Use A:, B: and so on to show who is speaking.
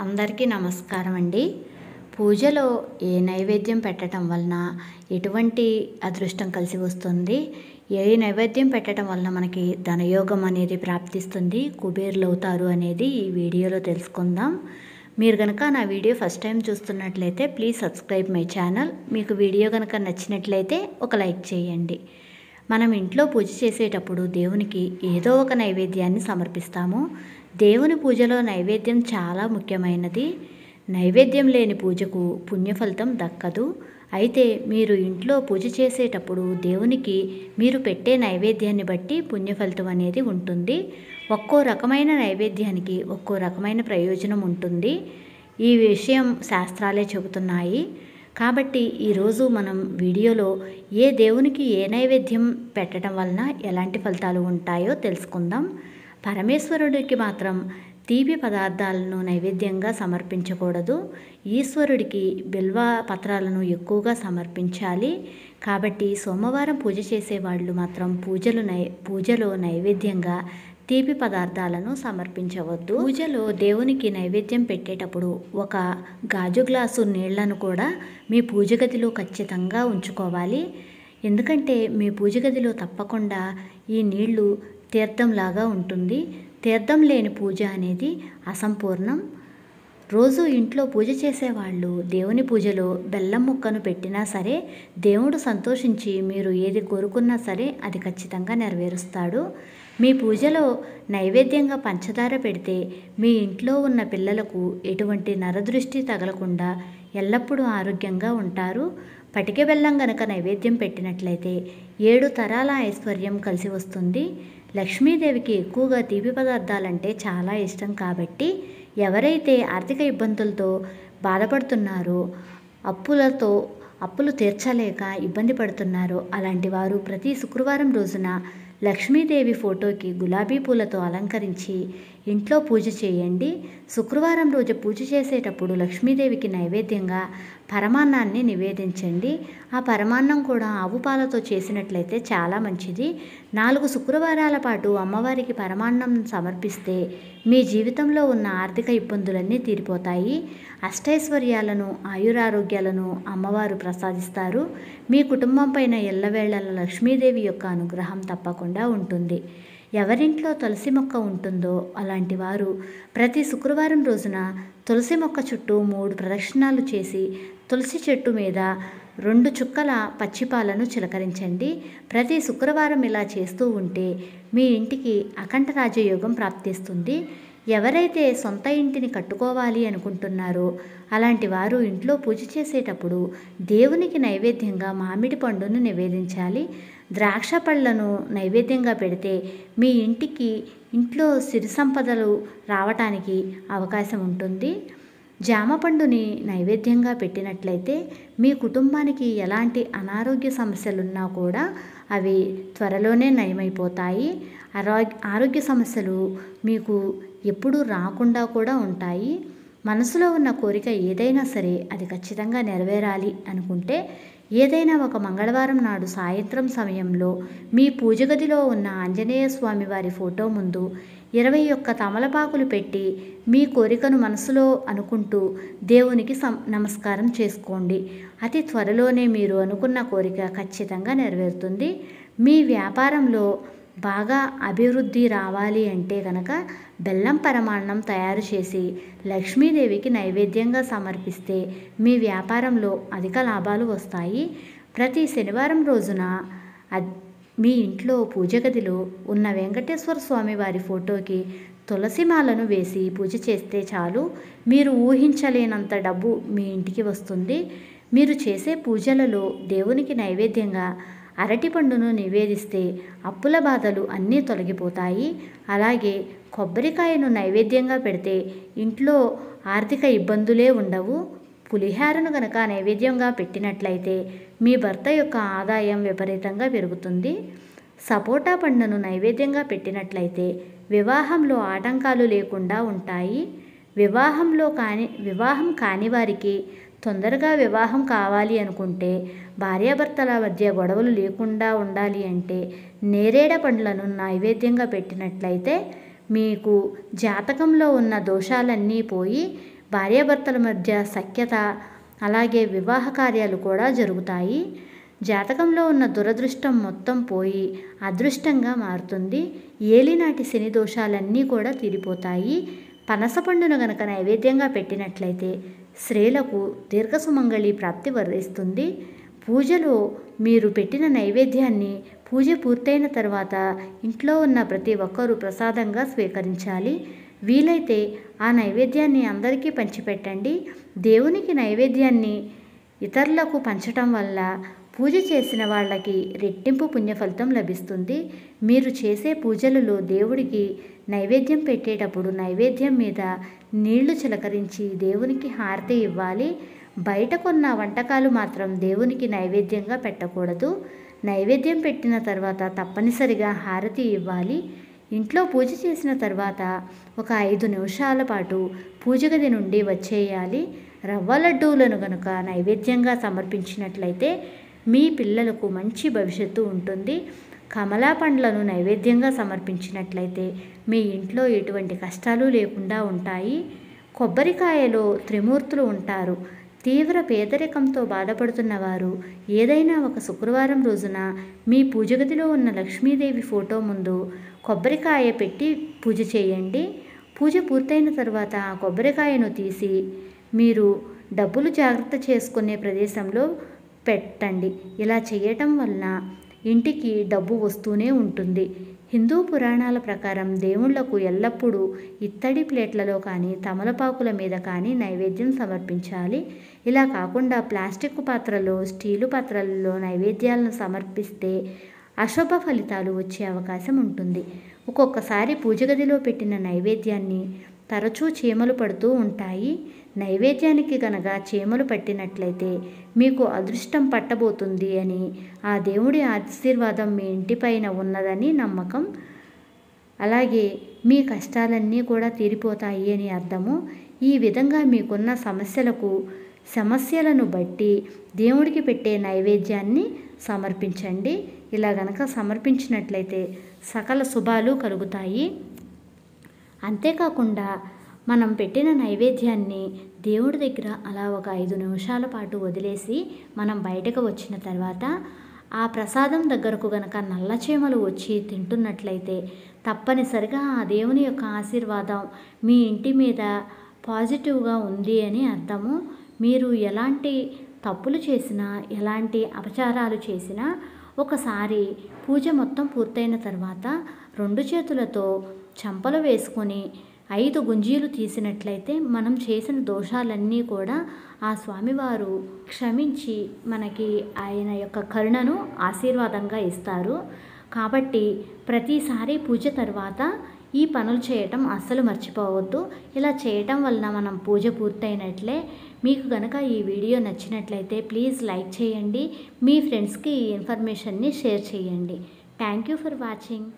A: అందరికీ నమస్కారం అండి. పూజలో ఏ నైవేద్యం పెట్టడం వలన ఎటువంటి అదృష్టం కలిసి వస్తుంది, ఏ నైవేద్యం పెట్టడం వలన మనకి ధనయోగం అనేది ప్రాప్తిస్తుంది, కుబేరులవుతారు అనేది ఈ వీడియోలో తెలుసుకుందాం. మీరు కనుక నా వీడియో ఫస్ట్ టైం చూస్తున్నట్లయితే ప్లీజ్ సబ్స్క్రైబ్ మై ఛానల్. మీకు వీడియో కనుక నచ్చినట్లయితే ఒక లైక్ చేయండి. మనం ఇంట్లో పూజ చేసేటప్పుడు దేవునికి ఏదో ఒక నైవేద్యాన్ని సమర్పిస్తాము. దేవుని పూజలో నైవేద్యం చాలా ముఖ్యమైనది. నైవేద్యం లేని పూజకు పుణ్యఫలితం దక్కదు. అయితే మీరు ఇంట్లో పూజ చేసేటప్పుడు దేవునికి మీరు పెట్టే నైవేద్యాన్ని బట్టి పుణ్యఫలితం అనేది ఉంటుంది. ఒక్కో రకమైన నైవేద్యానికి ఒక్కో రకమైన ప్రయోజనం ఉంటుంది. ఈ విషయం శాస్త్రాలే చెబుతున్నాయి. కాబట్టి ఈరోజు మనం వీడియోలో ఏ దేవునికి ఏ నైవేద్యం పెట్టడం వలన ఎలాంటి ఫలితాలు ఉంటాయో తెలుసుకుందాం. పరమేశ్వరుడికి మాత్రం తీపి పదార్థాలను నైవేద్యంగా సమర్పించకూడదు. ఈశ్వరుడికి బిల్వ పత్రాలను ఎక్కువగా సమర్పించాలి. కాబట్టి సోమవారం పూజ చేసేవాళ్ళు మాత్రం పూజలో నైవేద్యంగా తీపి పదార్థాలను సమర్పించవద్దు. పూజలో దేవునికి నైవేద్యం పెట్టేటప్పుడు ఒక గాజు గ్లాసు నీళ్లను కూడా మీ పూజ గదిలో ఖచ్చితంగా ఉంచుకోవాలి. ఎందుకంటే మీ పూజ గదిలో తప్పకుండా ఈ నీళ్లు తీర్థంలాగా ఉంటుంది. తీర్థం లేని పూజ అనేది అసంపూర్ణం. రోజు ఇంట్లో పూజ చేసేవాళ్ళు దేవుని పూజలో బెల్లం ముక్కను పెట్టినా సరే దేవుడు సంతోషించి మీరు ఏది కోరుకున్నా సరే అది ఖచ్చితంగా నెరవేరుస్తాడు. మీ పూజలో నైవేద్యంగా పంచదార పెడితే మీ ఇంట్లో ఉన్న పిల్లలకు ఎటువంటి నరదృష్టి తగలకుండా ఎల్లప్పుడూ ఆరోగ్యంగా ఉంటారు. పటిక బెల్లం గనక నైవేద్యం పెట్టినట్లయితే 7 తరాల ఐశ్వర్యం కలిసి వస్తుంది. లక్ష్మీదేవికి ఎక్కువగా తీపి పదార్థాలంటే చాలా ఇష్టం. కాబట్టి ఎవరైతే ఆర్థిక ఇబ్బందులతో బాధపడుతున్నారో, అప్పులు తీర్చలేక ఇబ్బంది పడుతున్నారో అలాంటి వారు ప్రతి శుక్రవారం రోజున లక్ష్మీదేవి ఫోటోకి గులాబీ పూలతో అలంకరించి ఇంట్లో పూజ చేయండి. శుక్రవారం రోజు పూజ చేసేటప్పుడు లక్ష్మీదేవికి నైవేద్యంగా పరమాన్నాన్ని నివేదించండి. ఆ పరమాన్నం కూడా ఆవు పాలతో చేసినట్లయితే చాలా మంచిది. 4 శుక్రవారాల పాటు అమ్మవారికి పరమాన్నం సమర్పిస్తే మీ జీవితంలో ఉన్న ఆర్థిక ఇబ్బందులన్నీ తీరిపోతాయి. అష్టైశ్వర్యాలను, ఆయురారోగ్యాలను అమ్మవారు ప్రసాదిస్తారు. మీ కుటుంబం పైన ఎల్లవేళల లక్ష్మీదేవి యొక్క అనుగ్రహం తప్పకుండా ఉంటుంది. ఎవరింట్లో తులసి మొక్క ఉంటుందో అలాంటి వారు ప్రతి శుక్రవారం రోజున తులసి మొక్క చుట్టూ 3 ప్రదక్షిణాలు చేసి తులసి చెట్టు మీద 2 చుక్కల పచ్చిపాలను చిలకరించండి. ప్రతి శుక్రవారం ఇలా చేస్తూ ఉంటే మీ ఇంటికి అఖండ రాజయోగం ప్రాప్తిస్తుంది. ఎవరైతే సొంత ఇంటిని కట్టుకోవాలి అనుకుంటున్నారో అలాంటి వారు ఇంట్లో పూజ చేసేటప్పుడు దేవునికి నైవేద్యంగా మామిడి పండును నివేదించాలి. ద్రాక్ష పళ్ళను నైవేద్యంగా పెడితే మీ ఇంట్లో సిరి సంపదలు రావటానికి అవకాశం ఉంటుంది. జామ పండుని నైవేద్యంగా పెట్టినట్లయితే మీ కుటుంబానికి ఎలాంటి అనారోగ్య సమస్యలున్నా కూడా అవి త్వరలోనే నయమైపోతాయి. ఆరోగ్య సమస్యలు మీకు ఎప్పుడూ రాకుండా కూడా ఉంటాయి. మనసులో ఉన్న కోరిక ఏదైనా సరే అది ఖచ్చితంగా నెరవేరాలి అనుకుంటే ఏదైనా ఒక మంగళవారం నాడు సాయంత్రం సమయంలో మీ పూజ గదిలో ఉన్న ఆంజనేయ స్వామి వారి ఫోటో ముందు 21 తమలపాకులు పెట్టి మీ కోరికను మనసులో అనుకుంటూ దేవునికి నమస్కారం చేసుకోండి. అతి త్వరలోనే మీరు అనుకున్న కోరిక ఖచ్చితంగా నెరవేరుతుంది. మీ వ్యాపారంలో బాగా అభివృద్ధి రావాలి అంటే కనుక బెల్లం పరమాన్నం తయారు చేసి లక్ష్మీదేవికి నైవేద్యంగా సమర్పిస్తే మీ వ్యాపారంలో అధిక లాభాలు వస్తాయి. ప్రతి శనివారం రోజున మీ ఇంట్లో పూజ గదిలో ఉన్న వెంకటేశ్వర స్వామి వారి ఫోటోకి తులసిమాలను వేసి పూజ చేస్తే చాలు. మీరు ఊహించలేనంత డబ్బు మీ ఇంటికి వస్తుంది. మీరు చేసే పూజలలో దేవునికి నైవేద్యంగా అరటిపండును నివేదిస్తే అప్పుల బాధలు అన్నీ తొలగిపోతాయి. అలాగే కొబ్బరికాయను నైవేద్యంగా పెడితే ఇంట్లో ఆర్థిక ఇబ్బందులే ఉండవు. పులిహారను గనక నైవేద్యంగా పెట్టినట్లయితే మీ భర్త యొక్క ఆదాయం విపరీతంగా పెరుగుతుంది. సపోటా పండును నైవేద్యంగా పెట్టినట్లయితే వివాహంలో ఆటంకాలు లేకుండా ఉంటాయి. వివాహం కాని వారికి తొందరగా వివాహం కావాలి అనుకుంటే, భార్యాభర్తల మధ్య గొడవలు లేకుండా ఉండాలి అంటే నేరేడ పండ్లను నైవేద్యంగా పెట్టినట్లయితే మీకు జాతకంలో ఉన్న దోషాలన్నీ పోయి భార్యాభర్తల మధ్య సఖ్యత, అలాగే వివాహ కార్యాలు కూడా జరుగుతాయి. జాతకంలో ఉన్న దురదృష్టం మొత్తం పోయి అదృష్టంగా మారుతుంది. ఏలినాటి శని దోషాలన్నీ కూడా తీరిపోతాయి. పనసపండును గనక నైవేద్యంగా పెట్టినట్లయితే స్త్రీలకు దీర్ఘసుమంగళి ప్రాప్తి వర్ధిస్తుంది. పూజలో మీరు పెట్టిన నైవేద్యాన్ని పూజ పూర్తయిన తర్వాత ఇంట్లో ఉన్న ప్రతి ఒక్కరూ ప్రసాదంగా స్వీకరించాలి. వీలైతే ఆ నైవేద్యాన్ని అందరికీ పంచిపెట్టండి. దేవునికి నైవేద్యాన్ని ఇతరులకు పంచటం వల్ల పూజ చేసిన వాళ్ళకి రెట్టింపు పుణ్యఫలితం లభిస్తుంది. మీరు చేసే పూజలలో దేవుడికి నైవేద్యం పెట్టేటప్పుడు నైవేద్యం మీద నీళ్లు చిలకరించి దేవునికి హారతి ఇవ్వాలి. బయట కొన్న వంటకాలు మాత్రం దేవునికి నైవేద్యంగా పెట్టకూడదు. నైవేద్యం పెట్టిన తర్వాత తప్పనిసరిగా హారతి ఇవ్వాలి. ఇంట్లో పూజ చేసిన తర్వాత ఒక 5 నిమిషాల పాటు పూజ గది నుండి వచ్చేయాలి. రవ్వ లడ్డూలను కనుక నైవేద్యంగా సమర్పించినట్లయితే మీ పిల్లలకు మంచి భవిష్యత్తు ఉంటుంది. కమలా పండ్లను నైవేద్యంగా సమర్పించినట్లయితే మీ ఇంట్లో ఎటువంటి కష్టాలు లేకుండా ఉంటాయి. కొబ్బరికాయలో త్రిమూర్తులు ఉంటారు. తీవ్ర పేదరికంతో బాధపడుతున్న వారు ఏదైనా ఒక శుక్రవారం రోజున మీ పూజ గదిలో ఉన్న లక్ష్మీదేవి ఫోటో ముందు కొబ్బరికాయ పెట్టి పూజ చేయండి. పూజ పూర్తయిన తర్వాత ఆ కొబ్బరికాయను తీసి మీరు డబ్బులు జాగ్రత్త చేసుకునే ప్రదేశంలో పెట్టండి. ఇలా చేయటం వలన ఇంటికి డబ్బు వస్తూనే ఉంటుంది. హిందూ పురాణాల ప్రకారం దేవుళ్లకు ఎల్లప్పుడూ ఇత్తడి ప్లేట్లలో కానీ తమలపాకుల మీద కానీ నైవేద్యం సమర్పించాలి. ఇలా కాకుండా ప్లాస్టిక్ పాత్రలో, స్టీలు పాత్రలలో నైవేద్యాలను సమర్పిస్తే అశుభ ఫలితాలు వచ్చే అవకాశం ఉంటుంది. ఒక్కొక్కసారి పూజ గదిలో పెట్టిన నైవేద్యాన్ని తరచూ చీమలు పడుతూ ఉంటాయి. నైవేద్యానికి గనక చీమలు పట్టినట్లయితే మీకు అదృష్టం పట్టబోతుంది అని, ఆ దేవుడి ఆశీర్వాదం మీ ఇంటిపైన ఉన్నదని నమ్మకం. అలాగే మీ కష్టాలన్నీ కూడా తీరిపోతాయి అని అర్థము. ఈ విధంగా మీకున్న సమస్యలను బట్టి దేవుడికి పెట్టే నైవేద్యాన్ని సమర్పించండి. ఇలా గనక సమర్పించినట్లయితే సకల శుభాలు కలుగుతాయి. అంతేకాకుండా మనం పెట్టిన నైవేద్యాన్ని దేవుడి దగ్గర అలా ఒక 5 నిమిషాల పాటు వదిలేసి మనం బయటకు వచ్చిన తర్వాత ఆ ప్రసాదం దగ్గరకు గనక నల్లచీమలు వచ్చి తింటున్నట్లయితే తప్పనిసరిగా ఆ దేవుని యొక్క ఆశీర్వాదం మీ ఇంటి మీద పాజిటివ్గా ఉంది అని అర్థము. మీరు ఎలాంటి తప్పులు చేసినా, ఎలాంటి అపచారాలు చేసినా ఒకసారి పూజ మొత్తం పూర్తయిన తర్వాత 2 చేతులతో చెంపలు వేసుకొని 5 గుంజీలు తీసినట్లయితే మనం చేసిన దోషాలన్నీ కూడా ఆ స్వామివారు క్షమించి మనకి ఆయన యొక్క కరుణను ఆశీర్వాదంగా ఇస్తారు. కాబట్టి ప్రతిసారి పూజ తర్వాత ఈ పనులు చేయటం అస్సలు మర్చిపోవద్దు. ఇలా చేయటం వలన మనం పూజ పూర్తయినట్లే. మీకు కనుక ఈ వీడియో నచ్చినట్లయితే ప్లీజ్ లైక్ చేయండి. మీ ఫ్రెండ్స్కి ఈ ఇన్ఫర్మేషన్ని షేర్ చేయండి. Thank you for watching.